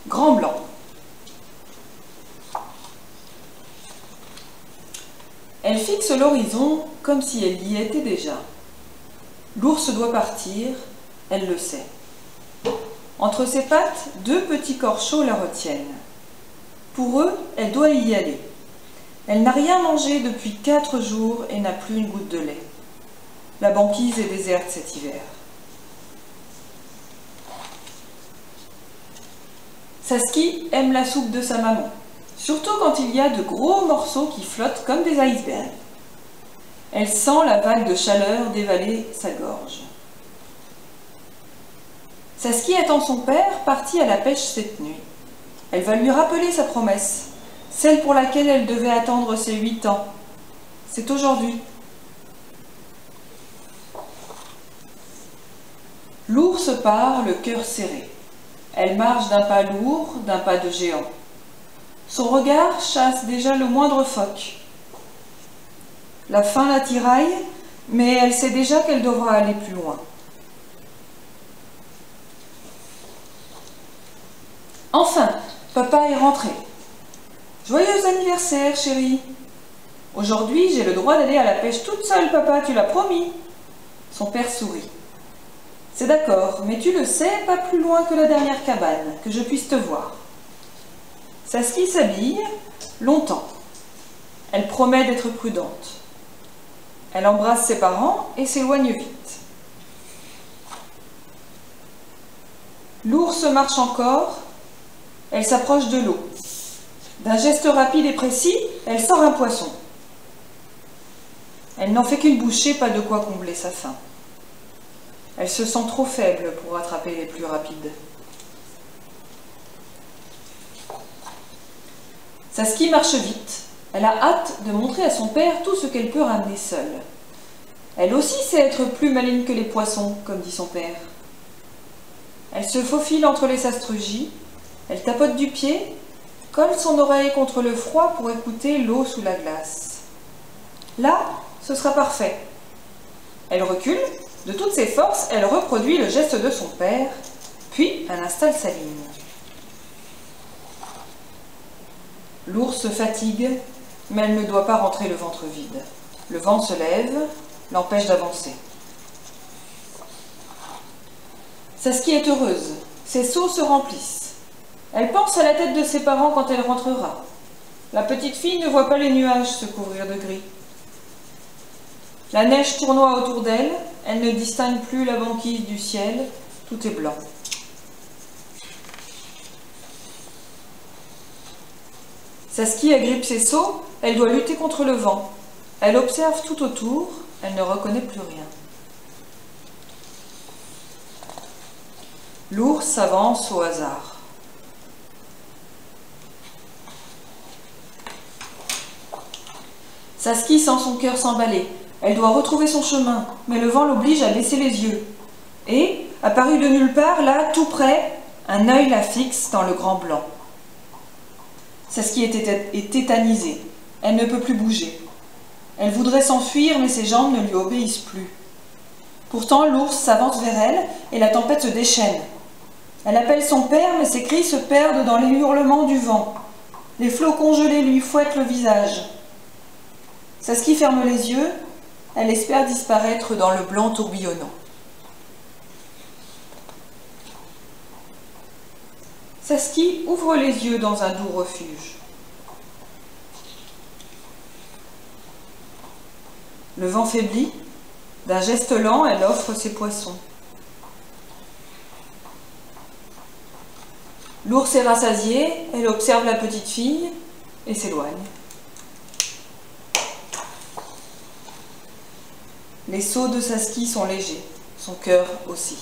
Grand Blanc. Elle fixe l'horizon comme si elle y était déjà. L'ours doit partir, elle le sait. Entre ses pattes, deux petits corps chauds la retiennent. Pour eux, elle doit y aller. Elle n'a rien mangé depuis 4 jours et n'a plus une goutte de lait. La banquise est déserte cet hiver. Saskia aime la soupe de sa maman, surtout quand il y a de gros morceaux qui flottent comme des icebergs. Elle sent la vague de chaleur dévaler sa gorge. Saskia attend son père parti à la pêche cette nuit. Elle va lui rappeler sa promesse, celle pour laquelle elle devait attendre ses 8 ans. C'est aujourd'hui. L'ours part, le cœur serré. Elle marche d'un pas lourd, d'un pas de géant. Son regard chasse déjà le moindre phoque. La faim la tiraille, mais elle sait déjà qu'elle devra aller plus loin. Enfin, papa est rentré. Joyeux anniversaire, chérie. Aujourd'hui, j'ai le droit d'aller à la pêche toute seule, papa, tu l'as promis. Son père sourit. C'est d'accord, mais tu le sais, pas plus loin que la dernière cabane, que je puisse te voir. Saskia s'habille longtemps. Elle promet d'être prudente. Elle embrasse ses parents et s'éloigne vite. L'ours marche encore. Elle s'approche de l'eau. D'un geste rapide et précis, elle sort un poisson. Elle n'en fait qu'une bouchée, pas de quoi combler sa faim. Elle se sent trop faible pour attraper les plus rapides. Saskia marche vite. Elle a hâte de montrer à son père tout ce qu'elle peut ramener seule. Elle aussi sait être plus maligne que les poissons, comme dit son père. Elle se faufile entre les sastrugies, elle tapote du pied, colle son oreille contre le froid pour écouter l'eau sous la glace. Là, ce sera parfait. Elle recule, de toutes ses forces, elle reproduit le geste de son père, puis elle installe sa ligne. L'ours se fatigue, mais elle ne doit pas rentrer le ventre vide. Le vent se lève, l'empêche d'avancer. Saskia est heureuse, ses seaux se remplissent. Elle pense à la tête de ses parents quand elle rentrera. La petite fille ne voit pas les nuages se couvrir de gris. La neige tournoie autour d'elle, elle ne distingue plus la banquise du ciel, tout est blanc. Saskia agrippe ses seaux, elle doit lutter contre le vent. Elle observe tout autour, elle ne reconnaît plus rien. L'ours s'avance au hasard. Saskia sent son cœur s'emballer. Elle doit retrouver son chemin, mais le vent l'oblige à baisser les yeux. Et, apparu de nulle part, là, tout près, un œil la fixe dans le grand blanc. Saskia est tétanisée. Elle ne peut plus bouger. Elle voudrait s'enfuir, mais ses jambes ne lui obéissent plus. Pourtant, l'ours s'avance vers elle et la tempête se déchaîne. Elle appelle son père, mais ses cris se perdent dans les hurlements du vent. Les flots congelés lui fouettent le visage. Saskia ferme les yeux, elle espère disparaître dans le blanc tourbillonnant. Saskia ouvre les yeux dans un doux refuge. Le vent faiblit, d'un geste lent, elle offre ses poissons. L'ours est rassasié, elle observe la petite fille et s'éloigne. Les seaux de Saskia sont légers, son cœur aussi.